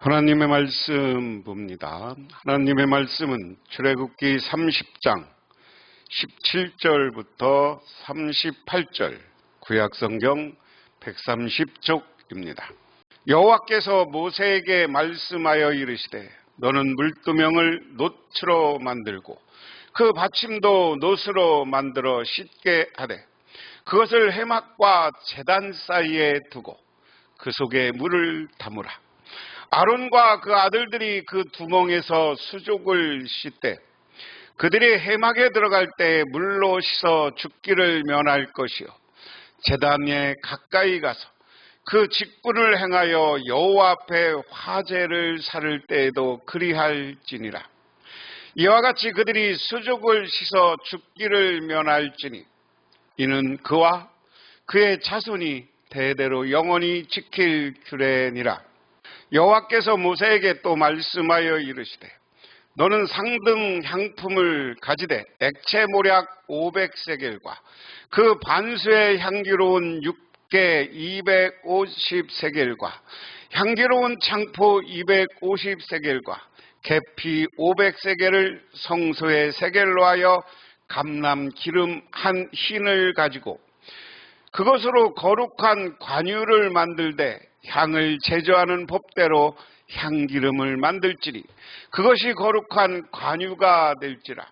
하나님의 말씀 봅니다. 하나님의 말씀은 출애굽기 30장 17절부터 38절 구약성경 130쪽입니다. 여호와께서 모세에게 말씀하여 이르시되 너는 물두멍을 놋으로 만들고 그 받침도 놋으로 만들어 씻게 하되 그것을 해막과 제단 사이에 두고 그 속에 물을 담으라. 아론과 그 아들들이 그 두멍에서 수족을 씻되 그들이 해막에 들어갈 때 물로 씻어 죽기를 면할 것이요 제단에 가까이 가서 그 직분을 행하여 여호와 앞에 화제를 살을 때에도 그리할지니라. 이와 같이 그들이 수족을 씻어 죽기를 면할지니 이는 그와 그의 자손이 대대로 영원히 지킬 규례니라. 여호와께서 모세에게 또 말씀하여 이르시되 너는 상등 향품을 가지되 액체 모략 500세겔과 그 반수의 향기로운 육개 250세겔과 향기로운 창포 250세겔과 계피 500세겔을 성소의 세겔로 하여 감람 기름 한 흰을 가지고 그것으로 거룩한 관유를 만들되 향을 제조하는 법대로 향기름을 만들지니 그것이 거룩한 관유가 될지라.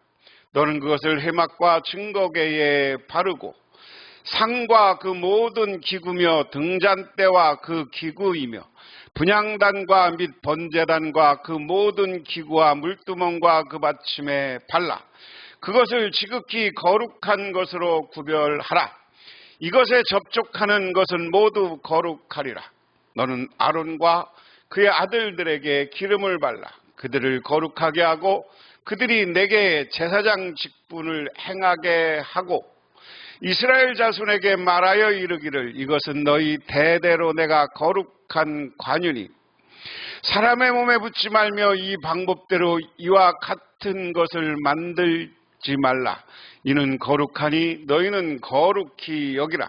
너는 그것을 해막과 증거궤에 바르고 상과 그 모든 기구며 등잔대와 그 기구이며 분향단과 및 번제단과 그 모든 기구와 물두멍과 그 받침에 발라 그것을 지극히 거룩한 것으로 구별하라. 이것에 접촉하는 것은 모두 거룩하리라. 너는 아론과 그의 아들들에게 기름을 발라 그들을 거룩하게 하고 그들이 내게 제사장 직분을 행하게 하고 이스라엘 자손에게 말하여 이르기를 이것은 너희 대대로 내가 거룩한 관유니 사람의 몸에 붙지 말며 이 방법대로 이와 같은 것을 만들지 말라. 이는 거룩하니 너희는 거룩히 여기라.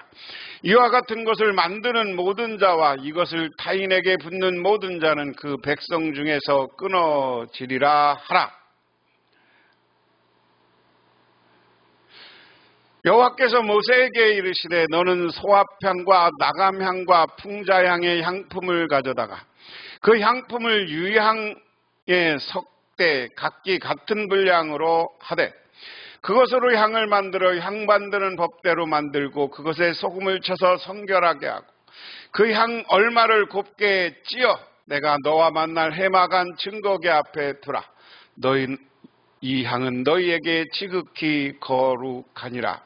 이와 같은 것을 만드는 모든 자와 이것을 타인에게 붓는 모든 자는 그 백성 중에서 끊어지리라 하라. 여호와께서 모세에게 이르시되 너는 소합향과 나감향과 풍자향의 향품을 가져다가 그 향품을 유향에 섞되 각기 같은 분량으로 하되 그것으로 향을 만들어 향 만드는 법대로 만들고 그것에 소금을 쳐서 성결하게 하고 그 향 얼마를 곱게 찌어 내가 너와 만날 해막한 증거궤 앞에 두라. 이 향은 너희에게 지극히 거룩하니라.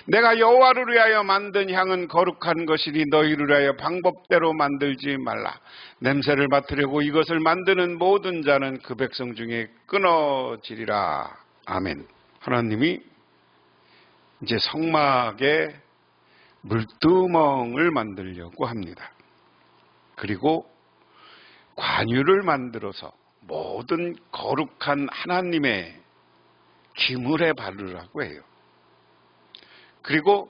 내가 여호와를 위하여 만든 향은 거룩한 것이니 너희를 위하여 방법대로 만들지 말라. 냄새를 맡으려고 이것을 만드는 모든 자는 그 백성 중에 끊어지리라. 아멘. 하나님이 이제 성막에 물두멍을 만들려고 합니다. 그리고 관유를 만들어서 모든 거룩한 하나님의 기물에 바르라고 해요. 그리고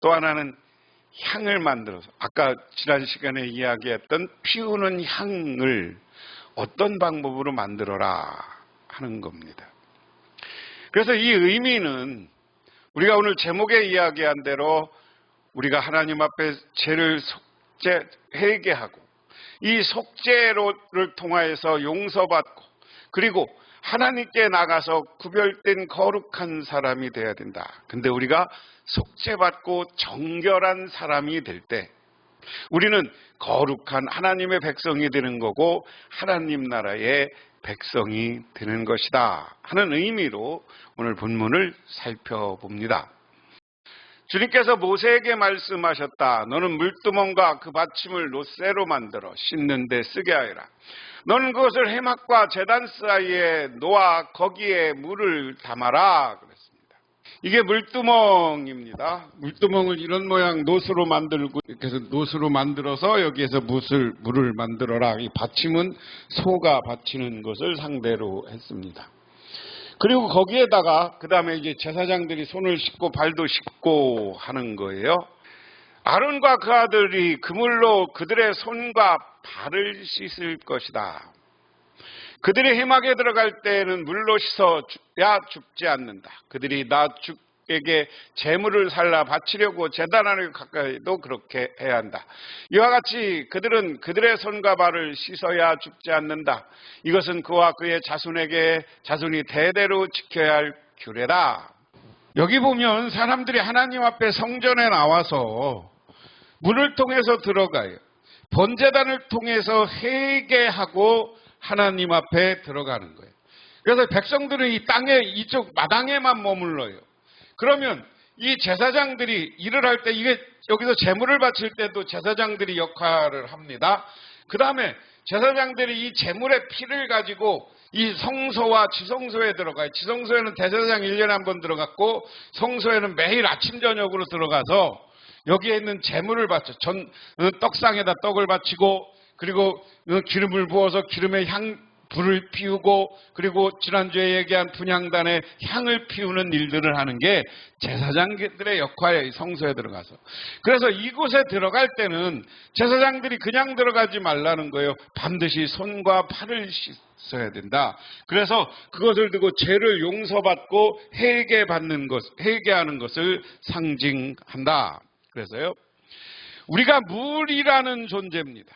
또 하나는 향을 만들어서 아까 지난 시간에 이야기했던 피우는 향을 어떤 방법으로 만들어라 하는 겁니다. 그래서 이 의미는 우리가 오늘 제목에 이야기한 대로 우리가 하나님 앞에 죄를 회개하고 이 속죄를 통하여서 용서받고 그리고 하나님께 나가서 구별된 거룩한 사람이 되어야 된다. 근데 우리가 속죄받고 정결한 사람이 될 때 우리는 거룩한 하나님의 백성이 되는 거고 하나님 나라의 백성이 되는 것이다 하는 의미로 오늘 본문을 살펴봅니다. 주님께서 모세에게 말씀하셨다. 너는 물두멍과 그 받침을 놋쇠로 만들어 씻는 데 쓰게 하여라. 너는 그것을 해막과 제단 사이에 놓아 거기에 물을 담아라 그랬습니다. 이게 물두멍입니다. 물두멍을 이런 모양 놋으로 만들고 이렇게 해서 놋으로 만들어서 여기에서 물을 만들어라. 이 받침은 소가 받치는 것을 상대로 했습니다. 그리고 거기에다가 그 다음에 이제 제사장들이 손을 씻고 발도 씻고 하는 거예요. 아론과 그 아들이 그물로 그들의 손과 발을 씻을 것이다. 그들이 회막에 들어갈 때에는 물로 씻어야 죽지 않는다. 그들이 나 주에게 제물을 살라 바치려고 제단 안에 가까이도 그렇게 해야 한다. 이와 같이 그들은 그들의 손과 발을 씻어야 죽지 않는다. 이것은 그와 그의 자손이 대대로 지켜야 할 규례다. 여기 보면 사람들이 하나님 앞에 성전에 나와서 문을 통해서 들어가요. 번제단을 통해서 회개하고 하나님 앞에 들어가는 거예요. 그래서 백성들은 이 땅에 이쪽 마당에만 머물러요. 그러면 이 제사장들이 일을 할 때 이게 여기서 제물을 바칠 때도 제사장들이 역할을 합니다. 그 다음에 제사장들이 이 제물의 피를 가지고 이 성소와 지성소에 들어가요. 지성소에는 대제사장 1년에 한 번 들어갔고 성소에는 매일 아침 저녁으로 들어가서 여기에 있는 제물을 바쳐 떡상에다 떡을 바치고 그리고 기름을 부어서 기름에 불을 피우고 그리고 지난주에 얘기한 분향단에 향을 피우는 일들을 하는 게 제사장들의 역할이에요. 성소에 들어가서. 그래서 이곳에 들어갈 때는 제사장들이 그냥 들어가지 말라는 거예요. 반드시 손과 팔을 씻어야 된다. 그래서 그것을 두고 죄를 용서받고 회개하는 것을 상징한다. 그래서요. 우리가 물이라는 존재입니다.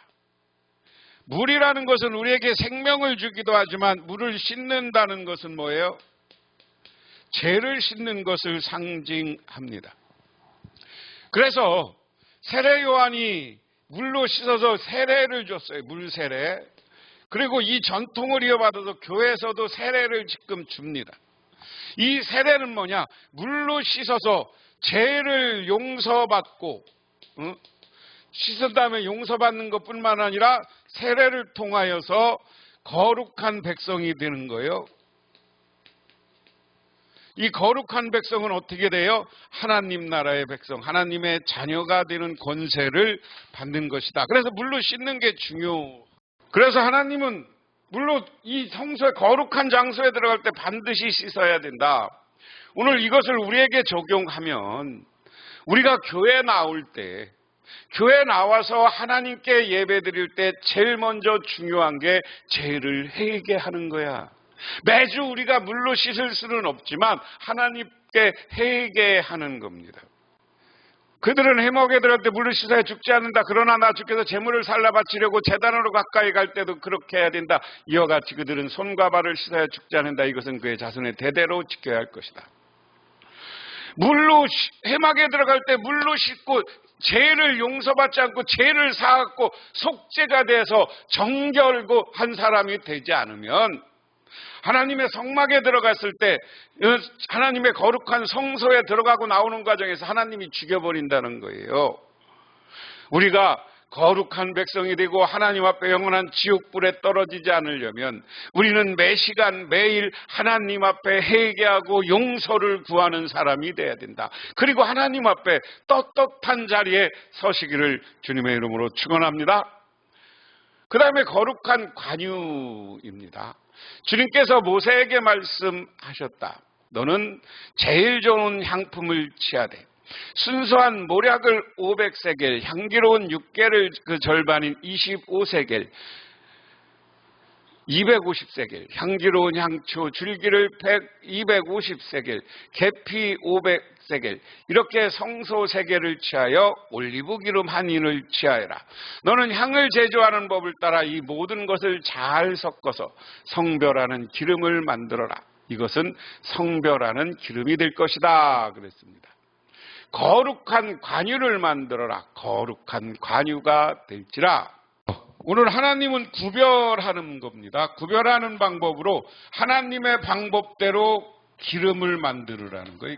물이라는 것은 우리에게 생명을 주기도 하지만 물을 씻는다는 것은 뭐예요? 죄를 씻는 것을 상징합니다. 그래서 세례 요한이 물로 씻어서 세례를 줬어요. 물 세례. 그리고 이 전통을 이어받아서 교회에서도 세례를 지금 줍니다. 이 세례는 뭐냐? 물로 씻어서 죄를 용서받고 씻은 다음에 용서받는 것뿐만 아니라 세례를 통하여서 거룩한 백성이 되는 거예요. 이 거룩한 백성은 어떻게 돼요? 하나님 나라의 백성, 하나님의 자녀가 되는 권세를 받는 것이다. 그래서 물로 씻는 게 중요해요. 그래서 하나님은 물로 이 성소의 거룩한 장소에 들어갈 때 반드시 씻어야 된다. 오늘 이것을 우리에게 적용하면 우리가 교회 나올 때 교회 나와서 하나님께 예배 드릴 때 제일 먼저 중요한 게 죄를 회개하는 거야. 매주 우리가 물로 씻을 수는 없지만 하나님께 회개하는 겁니다. 그들은 회막에 들어갈 때 물로 씻어야 죽지 않는다. 그러나 나 주께서 제물을 살라 바치려고 제단으로 가까이 갈 때도 그렇게 해야 된다. 이와 같이 그들은 손과 발을 씻어야 죽지 않는다. 이것은 그의 자손의 대대로 지켜야 할 것이다. 물로 회막에 들어갈 때 물로 씻고 죄를 용서받지 않고 죄를 사갖고 속죄가 돼서 정결고 한 사람이 되지 않으면 하나님의 성막에 들어갔을 때 하나님의 거룩한 성소에 들어가고 나오는 과정에서 하나님이 죽여버린다는 거예요. 우리가 거룩한 백성이 되고 하나님 앞에 영원한 지옥불에 떨어지지 않으려면 우리는 매 시간 매일 하나님 앞에 회개하고 용서를 구하는 사람이 돼야 된다. 그리고 하나님 앞에 떳떳한 자리에 서시기를 주님의 이름으로 축원합니다. 그 다음에 거룩한 관유입니다. 주님께서 모세에게 말씀하셨다. 너는 제일 좋은 향품을 취하되 순수한 모략을 500세겔, 향기로운 6개를 그 절반인 25세겔, 250세겔, 향기로운 향초 줄기를 250세겔, 계피 500세겔, 이렇게 성소 세겔을 취하여 올리브 기름 한 인을 취하여라. 너는 향을 제조하는 법을 따라 이 모든 것을 잘 섞어서 성별하는 기름을 만들어라. 이것은 성별하는 기름이 될 것이다. 그랬습니다. 거룩한 관유를 만들어라. 거룩한 관유가 될지라. 오늘 하나님은 구별하는 겁니다. 구별하는 방법으로 하나님의 방법대로 기름을 만들으라는 거예요.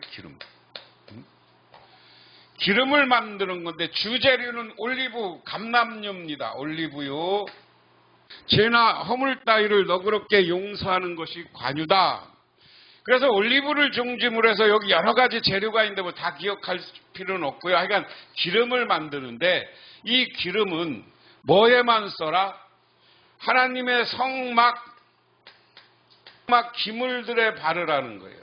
기름을 만드는 건데 주재료는 올리브, 감람유입니다. 올리브유. 죄나 허물 따위를 너그럽게 용서하는 것이 관유다. 그래서 올리브를 중심으로 해서 여기 여러 가지 재료가 있는데 뭐 다 기억할 필요는 없고요. 하여간 기름을 만드는데 이 기름은 뭐에만 써라? 하나님의 성막 기물들에 바르라는 거예요.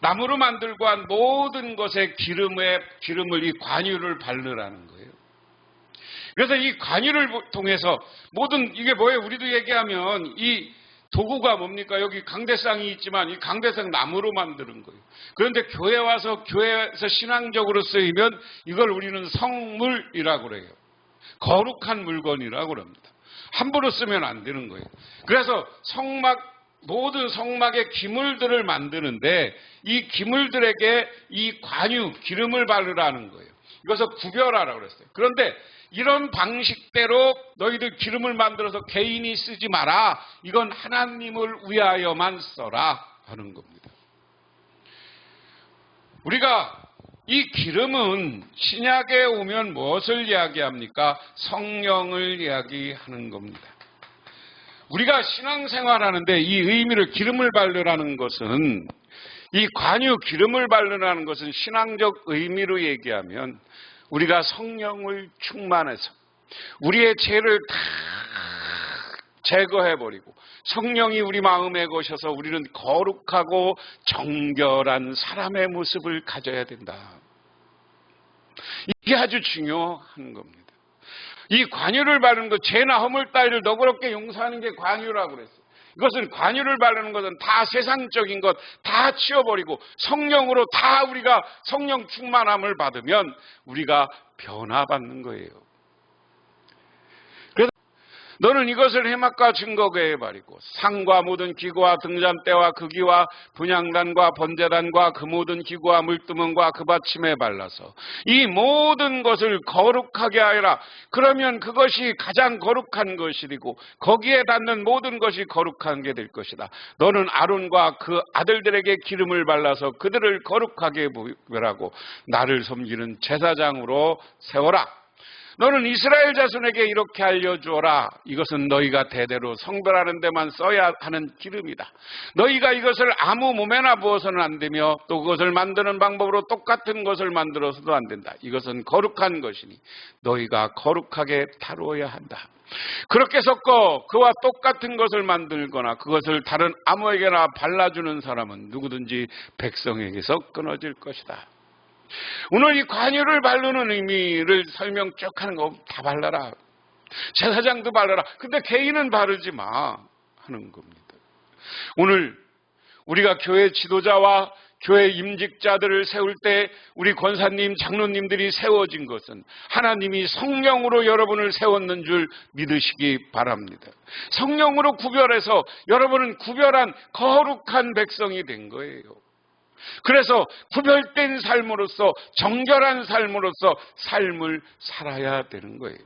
나무로 만들고 한 모든 것에 기름을 이 관유를 바르라는 거예요. 그래서 이 관유를 통해서 모든 이게 뭐예요? 우리도 얘기하면 이 도구가 뭡니까? 여기 강대상이 있지만 이 강대상 나무로 만드는 거예요. 그런데 교회 와서 교회에서 신앙적으로 쓰이면 이걸 우리는 성물이라고 그래요. 거룩한 물건이라고 그럽니다. 함부로 쓰면 안 되는 거예요. 그래서 모든 성막의 기물들을 만드는데 이 기물들에게 이 관유, 기름을 바르라는 거예요. 이것을 구별하라고 그랬어요. 그런데 이런 방식대로 너희들 기름을 만들어서 개인이 쓰지 마라. 이건 하나님을 위하여만 써라 하는 겁니다. 우리가 이 기름은 신약에 오면 무엇을 이야기합니까? 성령을 이야기하는 겁니다. 우리가 신앙생활하는데 이 의미를 기름을 바르라는 것은 이 관유 기름을 바르라는 것은 신앙적 의미로 얘기하면 우리가 성령을 충만해서 우리의 죄를 다 제거해버리고 성령이 우리 마음에 거셔서 우리는 거룩하고 정결한 사람의 모습을 가져야 된다. 이게 아주 중요한 겁니다. 이 관유를 바르는 것, 죄나 허물 따위를 너그럽게 용서하는 게 관유라고 그랬어요. 이것은 관유를 바르는 것은 다 세상적인 것 다 치워버리고 성령으로 다 우리가 성령 충만함을 받으면 우리가 변화받는 거예요. 그래서 너는 이것을 해막과 증거궤에 바르고 상과 모든 기구와 등잔대와 그 기와 분향단과 번제단과 그 모든 기구와 물두멍과 그 받침에 발라서 이 모든 것을 거룩하게 하여라. 그러면 그것이 가장 거룩한 것이고 거기에 닿는 모든 것이 거룩한 게 될 것이다. 너는 아론과 그 아들들에게 기름을 발라서 그들을 거룩하게 구별하고 나를 섬기는 제사장으로 세워라. 너는 이스라엘 자손에게 이렇게 알려주어라. 이것은 너희가 대대로 성별하는 데만 써야 하는 기름이다. 너희가 이것을 아무 몸에나 부어서는 안 되며 또 그것을 만드는 방법으로 똑같은 것을 만들어서도 안 된다. 이것은 거룩한 것이니 너희가 거룩하게 다루어야 한다. 그렇게 섞어 그와 똑같은 것을 만들거나 그것을 다른 아무에게나 발라주는 사람은 누구든지 백성에게서 끊어질 것이다. 오늘 이 관유를 바르는 의미를 설명 쭉 하는 거 다 발라라. 제사장도 발라라. 근데 개인은 바르지 마 하는 겁니다. 오늘 우리가 교회 지도자와 교회 임직자들을 세울 때 우리 권사님, 장로님들이 세워진 것은 하나님이 성령으로 여러분을 세웠는 줄 믿으시기 바랍니다. 성령으로 구별해서 여러분은 구별한 거룩한 백성이 된 거예요. 그래서 구별된 삶으로서 정결한 삶으로서 삶을 살아야 되는 거예요.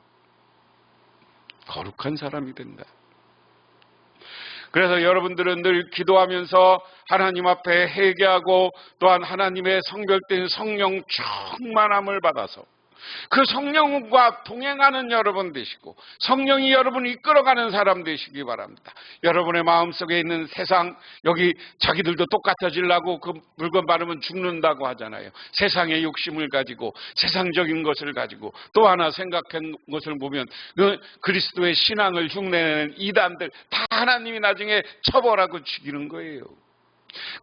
거룩한 사람이 된다. 그래서 여러분들은 늘 기도하면서 하나님 앞에 회개하고 또한 하나님의 성별된 성령 충만함을 받아서 그 성령과 동행하는 여러분 되시고 성령이 여러분을 이끌어가는 사람 되시기 바랍니다. 여러분의 마음속에 있는 세상, 여기 자기들도 똑같아지려고 그 물건 바르면 죽는다고 하잖아요. 세상의 욕심을 가지고 세상적인 것을 가지고 또 하나 생각한 것을 보면 그 그리스도의 신앙을 흉내내는 이단들 다 하나님이 나중에 처벌하고 죽이는 거예요.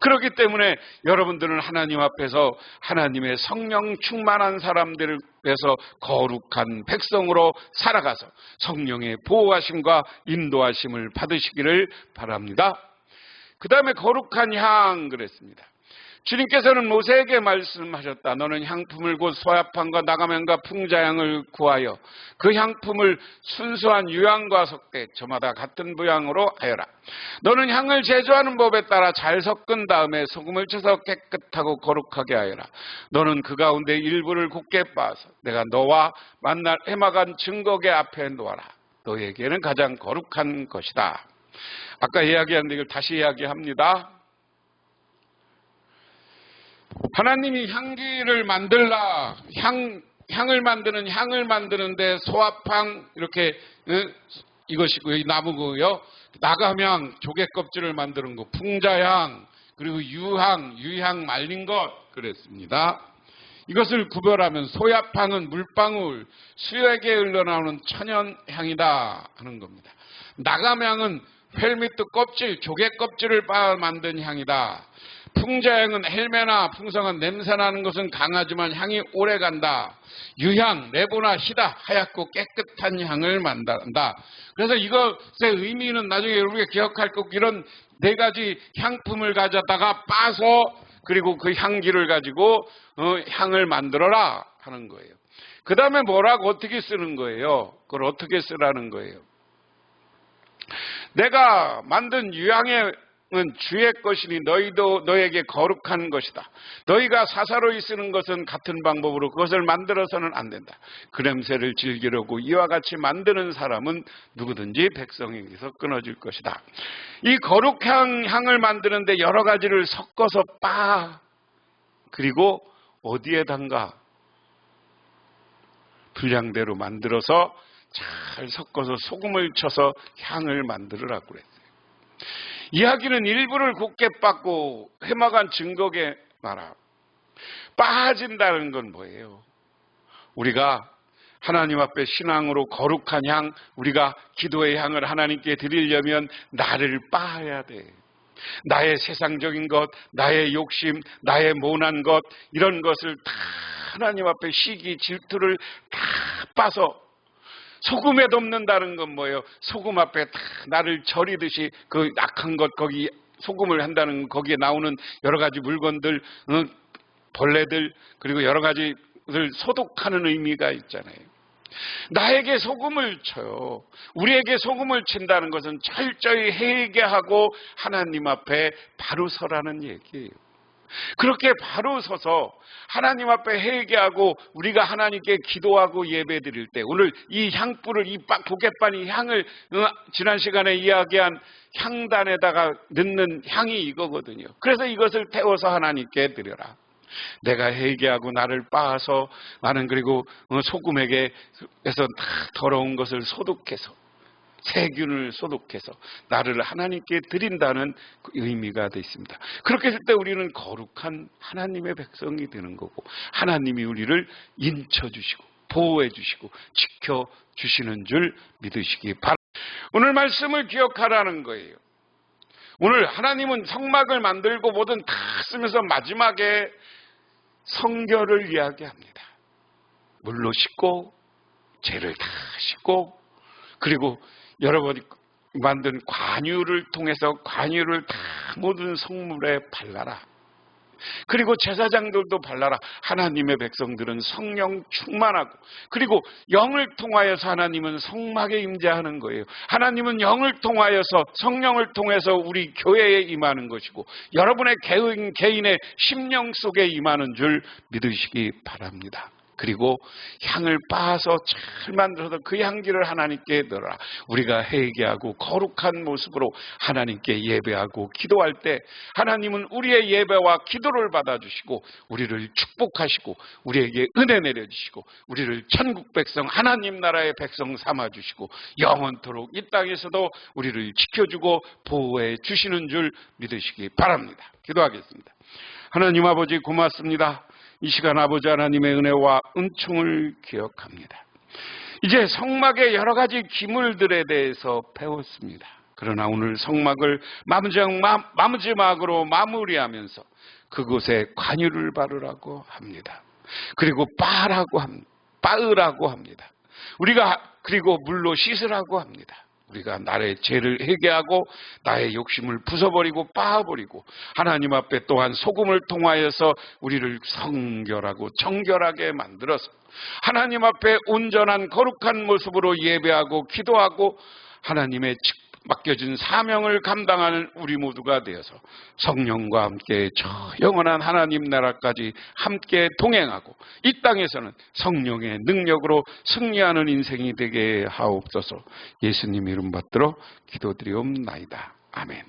그렇기 때문에 여러분들은 하나님 앞에서 하나님의 성령 충만한 사람들을 위해서 거룩한 백성으로 살아가서 성령의 보호하심과 인도하심을 받으시기를 바랍니다. 그 다음에 거룩한 향 그랬습니다. 주님께서는 모세에게 말씀하셨다. 너는 향품을 곧 소야판과 나가면과 풍자향을 구하여 그 향품을 순수한 유향과 섞되 저마다 같은 부향으로 하여라. 너는 향을 제조하는 법에 따라 잘 섞은 다음에 소금을 쳐서 깨끗하고 거룩하게 하여라. 너는 그 가운데 일부를 곱게 빻아서 내가 너와 만날 해막한 증거궤 앞에 놓아라. 너에게는 가장 거룩한 것이다. 아까 이야기한 이걸 다시 이야기합니다. 하나님이 향기를 만들라, 향을 만드는데 소합향 이렇게 이것이고요, 이 나무고요. 나가향 조개 껍질을 만드는 거, 풍자향 그리고 유향 말린 것 그랬습니다. 이것을 구별하면 소합향은 물방울 수액에 흘러나오는 천연향이다 하는 겁니다. 나가향은 회 밑 껍질 조개 껍질을 빻아 만든 향이다. 풍자향은 헬매나 풍성한 냄새나는 것은 강하지만 향이 오래간다. 유향, 내보나 희다, 하얗고 깨끗한 향을 만든다. 그래서 이것의 의미는 나중에 우리가 기억할 것, 이런 네 가지 향품을 가져다가 빠서 그리고 그 향기를 가지고 향을 만들어라 하는 거예요. 그 다음에 뭐라고 어떻게 쓰는 거예요? 그걸 어떻게 쓰라는 거예요? 내가 만든 유향의 주의 것이니 너희도 너에게 거룩한 것이다. 너희가 사사로이 쓰는 것은 같은 방법으로 그것을 만들어서는 안 된다. 그 냄새를 즐기려고 이와 같이 만드는 사람은 누구든지 백성에게서 끊어질 것이다. 이 거룩한 향을 만드는데 여러 가지를 섞어서 그리고 어디에 담가? 분량대로 만들어서 잘 섞어서 소금을 쳐서 향을 만들으라고 그랬어요. 이야기는 일부를 곱게 빻고 해마간 증거게 말아. 빠진다는 건 뭐예요? 우리가 하나님 앞에 신앙으로 거룩한 향, 우리가 기도의 향을 하나님께 드리려면 나를 빠야 돼. 나의 세상적인 것, 나의 욕심, 나의 모난 것, 이런 것을 다 하나님 앞에 시기, 질투를 다 빠서 소금에 덮는다는 건 뭐예요? 소금 앞에 다 나를 절이듯이 그 악한 것, 거기 소금을 한다는, 거기에 나오는 여러 가지 물건들, 벌레들, 그리고 여러 가지를 소독하는 의미가 있잖아요. 나에게 소금을 쳐요. 우리에게 소금을 친다는 것은 철저히 회개하고 하나님 앞에 바로 서라는 얘기예요. 그렇게 바로 서서 하나님 앞에 회개하고 우리가 하나님께 기도하고 예배드릴 때, 오늘 이 향불을, 이 고갯반이 향을 지난 시간에 이야기한 향단에다가 넣는 향이 이거거든요. 그래서 이것을 태워서 하나님께 드려라. 내가 회개하고 나를 빻아서 나는 그리고 소금에게서 다 더러운 것을 소독해서, 세균을 소독해서 나를 하나님께 드린다는 의미가 되어 있습니다. 그렇게 했을 때 우리는 거룩한 하나님의 백성이 되는 거고, 하나님이 우리를 인쳐주시고 보호해주시고 지켜주시는 줄 믿으시기 바랍니다. 오늘 말씀을 기억하라는 거예요. 오늘 하나님은 성막을 만들고 뭐든 다 쓰면서 마지막에 성결을 이야기합니다. 물로 씻고 죄를 다 씻고, 그리고 여러분이 만든 관유를 통해서 관유를 다 모든 성물에 발라라. 그리고 제사장들도 발라라. 하나님의 백성들은 성령 충만하고, 그리고 영을 통하여서 하나님은 성막에 임재하는 거예요. 하나님은 영을 통하여서, 성령을 통해서 우리 교회에 임하는 것이고, 여러분의 개인의 심령 속에 임하는 줄 믿으시기 바랍니다. 그리고 향을 빻아서 잘 만들어서 그 향기를 하나님께 넣어라. 우리가 회개하고 거룩한 모습으로 하나님께 예배하고 기도할 때 하나님은 우리의 예배와 기도를 받아주시고 우리를 축복하시고 우리에게 은혜 내려주시고 우리를 천국 백성, 하나님 나라의 백성 삼아주시고 영원토록 이 땅에서도 우리를 지켜주고 보호해 주시는 줄 믿으시기 바랍니다. 기도하겠습니다. 하나님 아버지 고맙습니다. 이 시간 아버지 하나님의 은혜와 은총을 기억합니다. 이제 성막의 여러 가지 기물들에 대해서 배웠습니다. 그러나 오늘 성막을 마지막으로 마무리하면서 그곳에 관유를 바르라고 합니다. 그리고 빠으라고 합니다. 우리가 그리고 물로 씻으라고 합니다. 우리가 나의 죄를 회개하고 나의 욕심을 부숴버리고 빻아버리고 하나님 앞에 또한 소금을 통하여서 우리를 성결하고 정결하게 만들어서 하나님 앞에 온전한 거룩한 모습으로 예배하고 기도하고 하나님의 맡겨진 사명을 감당하는 우리 모두가 되어서 성령과 함께 저 영원한 하나님 나라까지 함께 동행하고 이 땅에서는 성령의 능력으로 승리하는 인생이 되게 하옵소서. 예수님 이름 받들어 기도드리옵나이다. 아멘.